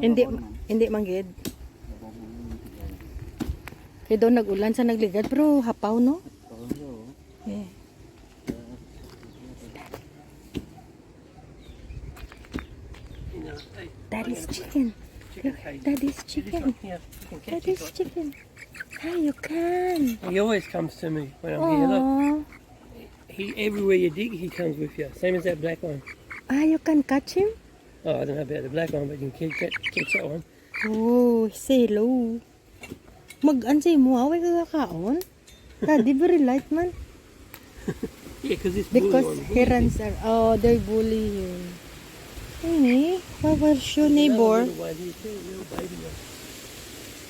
Hindi, hindi manggid. Kaya doon nag-ulan sa nagligad, pero hapaw, no? Yeah. Daddy's chicken. Look, Daddy's chicken. Daddy's chicken. Hi, you can. He always comes to me when I'm here. Look, Aww. everywhere you dig, he comes with you. Same as that black one. Ah, you can catch him? Oh, I don't know about the black one, but you can catch that one. Oh, say hello. Mag-ansay mo, away kakaon. Daddy, very light man. Yeah, this Because bully one. herons are, oh, they bully him. Hey, what was your neighbor? Little one here too, little baby one.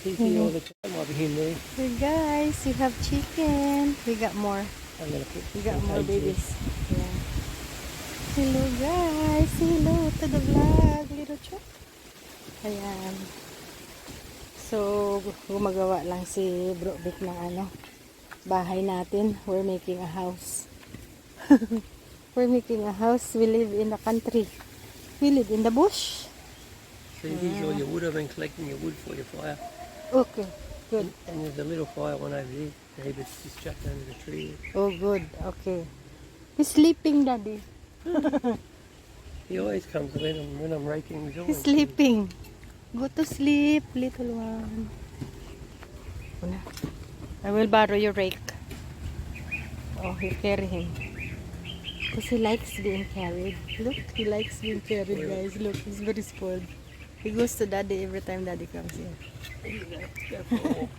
He's here all the time. Might be him there. Hey guys, we have chicken. We got more. I'm gonna put. We got some more eggs in. babies. Yeah. Hello guys. Say hello to the vlog. Little Chok. Ayan. So, gumagawa lang si Bro Vic ng ano, bahay natin. We're making a house. We're making a house. We live in the country. We live in the bush. So here's all your wood. I've been collecting your wood for your fire. Okay, good. And there's a little fire one over there. David's just chucked under the tree. Oh, good. Okay. He's sleeping, Daddy. He always comes when I'm raking. He's always He's sleeping. Go to sleep, little one. Una. I will borrow your rake. Oh, he'll carry him. Because he likes being carried. Look, he likes being carried, guys. Look, he's very spoiled. He goes to Daddy every time Daddy comes here. Go for a walk.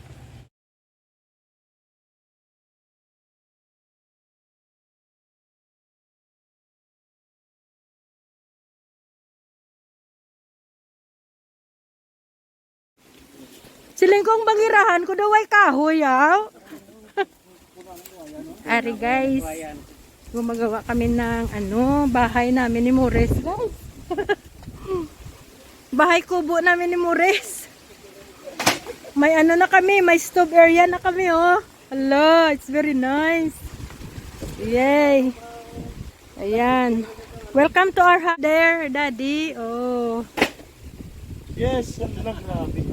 Silingkong bangirahan ko daw ay kahoy, ah. Ari, guys. Gumagawa kami ng ano, bahay namin ni Mores, guys. Bahay kubo namin ni Mores. May ano na kami, may stove area na kami, oh. Hello, it's very nice. Yay. Ayan. Welcome to our house there, Daddy. Oh. Yes, grabe.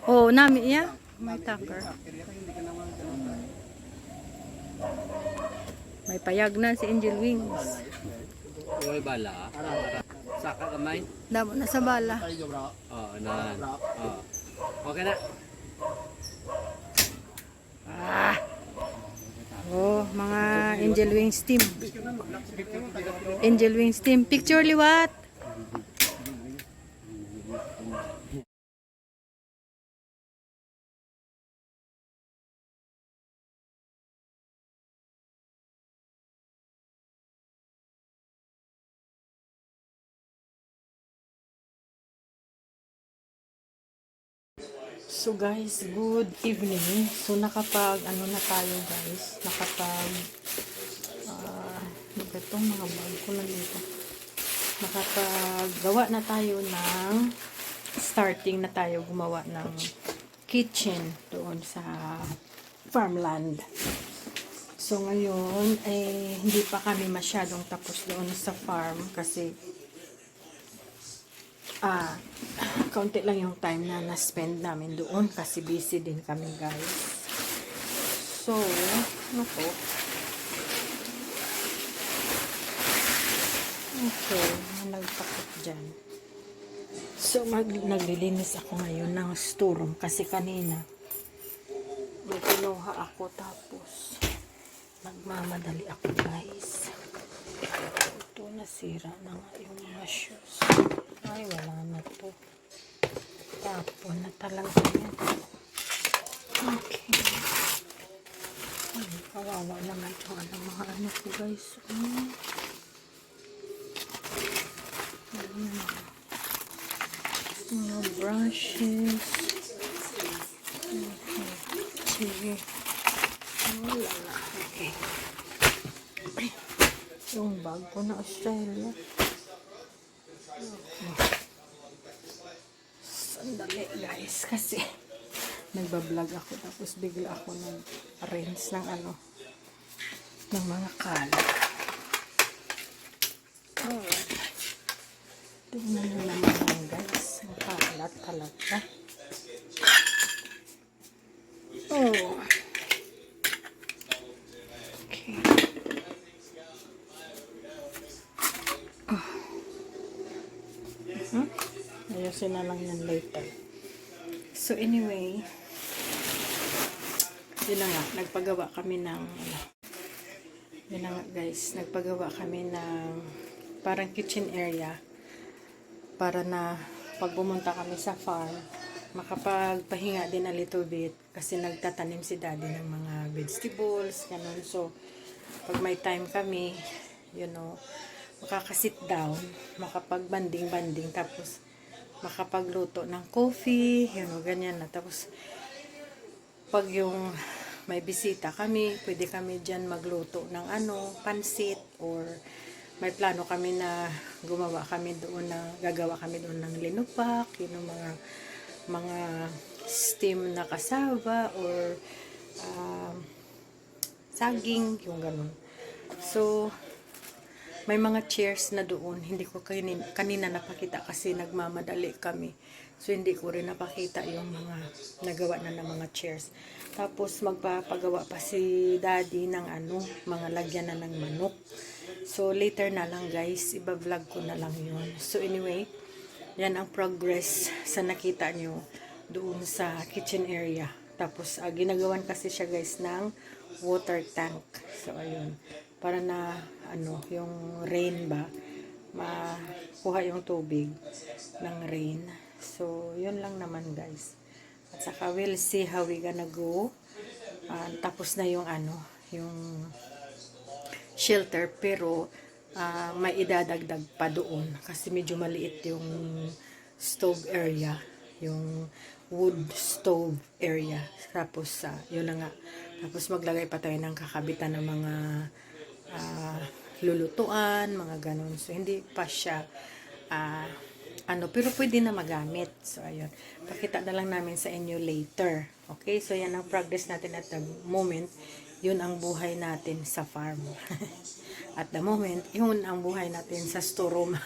Oh, nami ya. May tucker. May payag na si Angel Wings. Uwal bala. Saka kamay. Damo na sa bala. Oo, nan. Oo. Okay na. Oh, mga angel wings team. Angel wings team. Picture liwat. So guys, good evening. So ano na tayo guys, itong mga bag ko na dito. Nakapagawa na tayo ng starting na tayo gumawa ng kitchen doon sa farmland. So ngayon ay hindi pa kami masyadong tapos doon sa farm kasi kaunti lang yung time na na-spend namin doon kasi busy din kami guys. So, ano to? Okay, nagtakot dyan. So, naglilinis ako ngayon ng storeroom kasi kanina may kinuha ako tapos nagmamadali ako guys. Ito, nasira na nga yung mga shoes. Ay, wala na to. Tapon na talaga yan. Okay. Ay, kawawa naman itong mga ano ko guys. Mga brushes. Okay. Sige. Wala na. Okay. Yung bag ko na Australia. Sandali guys kasi nagbablog ako tapos bigla ako nag-arrange ng ng mga kalat. Alright. Tingnan nyo naman yan guys, ang kalat talaga. Oh. Okay. Ayusin na lang yan later. So anyway, yun na nga, nagpagawa kami ng yun na nga guys, nagpagawa kami ng parang kitchen area para na pag bumunta kami sa farm makapagpahinga din a little bit kasi nagtatanim si daddy ng mga vegetables, ganun. So pag may time kami, you know, makakasit down, makapag-banding tapos makapagluto ng coffee, you know, ganyan na. Tapos pag yung may bisita kami, pwede kami dyan magluto ng pansit, or may plano kami na gagawa kami doon ng linupak, yun know, mga steam na kasaba or saging, yung ganun. So may mga chairs na doon, hindi ko kanina napakita kasi nagmamadali kami. So hindi ko rin napakita yung mga nagawa na ng mga chairs. Tapos magpapagawa pa si daddy ng mga lagyan na ng manok. So later na lang guys, iba-vlog ko na lang yun. So anyway, yan ang progress sa nakita nyo doon sa kitchen area. Tapos ginagawan kasi siya guys ng water tank. So ayun, para na yung rain ba, makuha yung tubig ng rain. So yun lang naman guys. At saka we'll see how we gonna go. Tapos na yung yung shelter, pero may idadagdag pa doon kasi medyo maliit yung stove area, yung wood stove area. Tapos yun na nga, tapos maglagay pa tayo ng kakabitan ng mga lulutuan, mga ganun. So hindi pa siya pero pwede na magamit. So ayun, pakita na lang namin sa inyo later. Okay, so yan ang progress natin at the moment. Yun ang buhay natin sa farm. At the moment, yun ang buhay natin sa storeroom.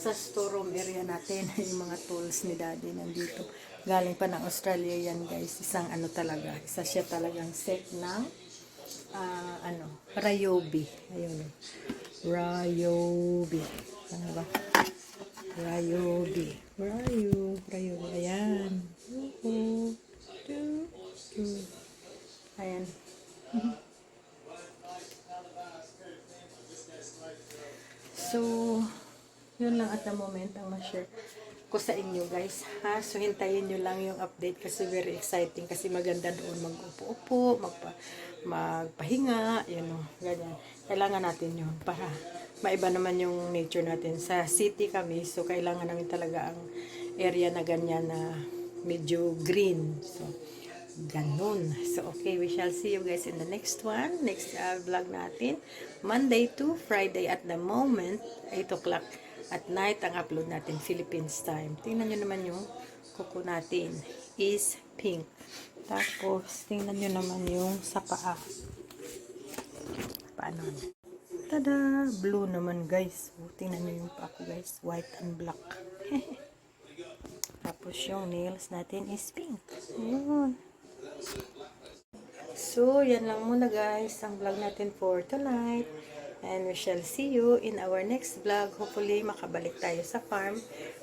Sa storeroom area natin, yung mga tools ni daddy nandito. Galing pa ng Australia yan guys. Isang talaga, isa siya talagang set ng Ryobi. Ayun. Ryobi. Ano ba? Ryobi. Ryobi. Ayan. Ayan. So, yun lang at the moment ang ma-share ko sa inyo guys ha. So hintayin nyo lang yung update kasi very exciting kasi maganda doon mag-upo-upo, magpahinga, ganyan. Kailangan natin yun para maiba naman yung nature natin. Sa city kami, so kailangan namin talaga ang area na ganyan na medyo green. So, ganun. So, okay, we shall see you guys in the next one. Next vlog natin. Monday to Friday at the moment, 8 o'clock at night ang upload natin, Philippines time. Tingnan nyo naman yung kuko natin is pink. Tapos, tingnan nyo naman yung sa paa. Paano? Tada! Blue naman guys. So, tingnan nyo yung paa ko guys. White and black. Tapos, yung nails natin is pink. Ayan. So, yan lang muna guys ang vlog natin for tonight. And we shall see you in our next vlog. Hopefully, makabalik tayo sa farm.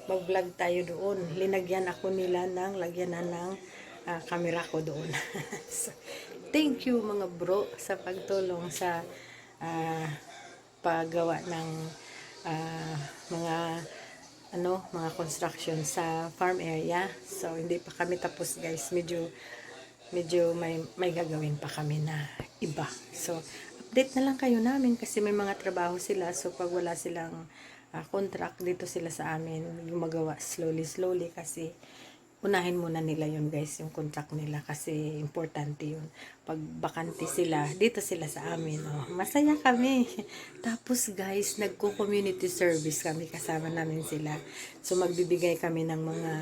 Mag-vlog tayo doon. Linagyan ako nila ng lagyanan ng camera ko doon. So, thank you mga bro sa pagtulong sa paggawa ng mga construction sa farm area. So, hindi pa kami tapos guys. Medyo may gagawin pa kami na iba. So, update na lang kayo namin kasi may mga trabaho sila. So, pag wala silang contract, dito sila sa amin gumagawa slowly kasi unahin muna nila yun guys, yung contract nila kasi importante yun. Pag bakante sila, dito sila sa amin. Oh, masaya kami. Tapos guys, nagko-community service kami, kasama namin sila. So, magbibigay kami ng mga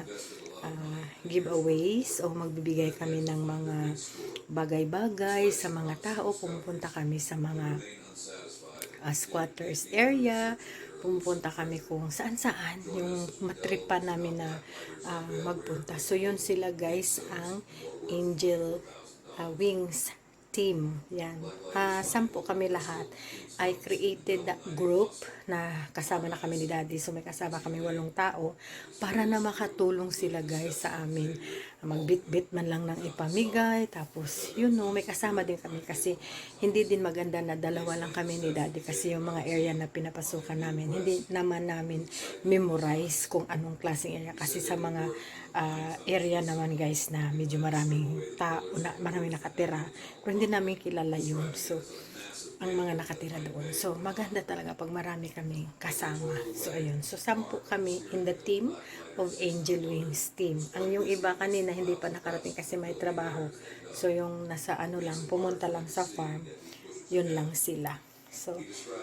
giveaways o magbibigay kami ng mga bagay-bagay sa mga tao. Pumupunta kami sa mga squatters area, pumupunta kami kung saan-saan yung matripan namin na magpunta. So yun sila guys, ang Angel Wings team. Yan. 10 kami lahat. I created a group na kasama na kami ni Daddy. So may kasama kami 8 tao para na makatulong sila guys sa amin. Magbit-bit man lang ng ipamigay. Tapos may kasama din kami kasi hindi din maganda na dalawa lang kami ni Daddy kasi yung mga area na pinapasukan namin, hindi naman namin memorize kung anong klaseng area kasi sa mga area naman guys na medyo maraming tao, maraming nakatira. Pero hindi namin kilala yun. So, ang mga nakatira doon. So, maganda talaga pag marami kami kasama. So, ayun. So, 10 kami in the team of Angel Wings team. Ang yung iba kanina hindi pa nakarating kasi may trabaho. So, yung nasa pumunta lang sa farm, yun lang sila. So,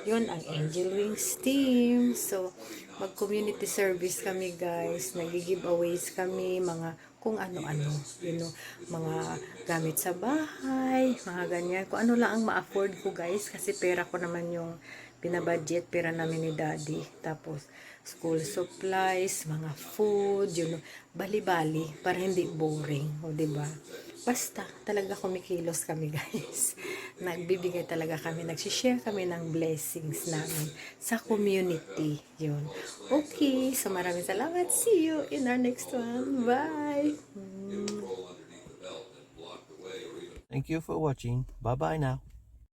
yun ang Angel Wings team. So, mag-community service kami guys. Nag-giveaways kami, mga kung ano-ano. Mga gamit sa bahay, mga ganyan. Kung ano lang ang ma-afford ko guys. Kasi pera ko naman yung binabudget, pera namin ni Daddy. Tapos, school supplies, mga food, bali-bali, para hindi boring. O, diba? Basta, talaga kumikilos kami guys. Nagbibigay talaga kami, nagsishare kami ng blessings namin sa community. Yun. Okay, so maraming salamat. See you in our next one. Bye! Thank you for watching. Bye-bye now.